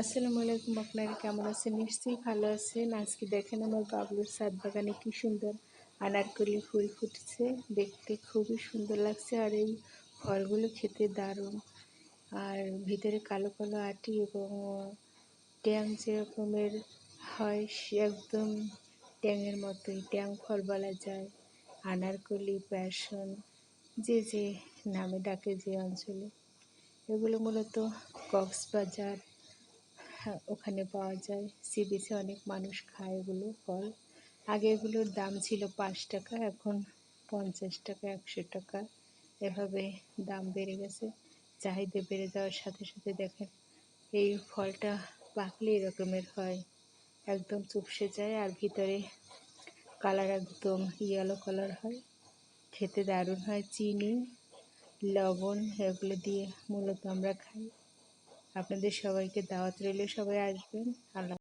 আসসালামু আলাইকুম। আপনারা কেমন আছেন? নিশ্চয়ই ভালো আছেন। আজকে দেখেন আমার বাবলুর ছাদ বাগানে কি সুন্দর আনারকলি ফুল ফুটেছে। দেখতে খুবই সুন্দর লাগছে, আর এই ফলগুলো খেতে দারুণ। আর ভিতরে কালো কালো আটি এবং ট্যাং যেরকমের হয়, সে একদম ট্যাংয়ের মতোই, ট্যাং ফল বলা যায়। আনারকলি, প্যাশন, যে যে নামে ডাকে যে অঞ্চলে। এগুলো মূলত কক্সবাজার, হ্যাঁ, ওখানে পাওয়া যায়। সি বিচে অনেক মানুষ খায় এগুলো ফল। আগে এগুলোর দাম ছিল 5 টাকা, এখন 50 টাকা, 100 টাকা, এভাবে দাম বেড়ে গেছে। চাহিদা বেড়ে যাওয়ার সাথে সাথে দেখেন এই ফলটা পাকলে এরকমের হয়, একদম চুপসে যায়, আর ভিতরে কালার একদম ইয়েলো কালার হয়। খেতে দারুণ হয়। চিনি, লবণ এগুলো দিয়ে মূলত আমরা খাই। আপনাদের সবাইকে দাওয়াত রইল, সবাই আসবেন। আল্লাহ।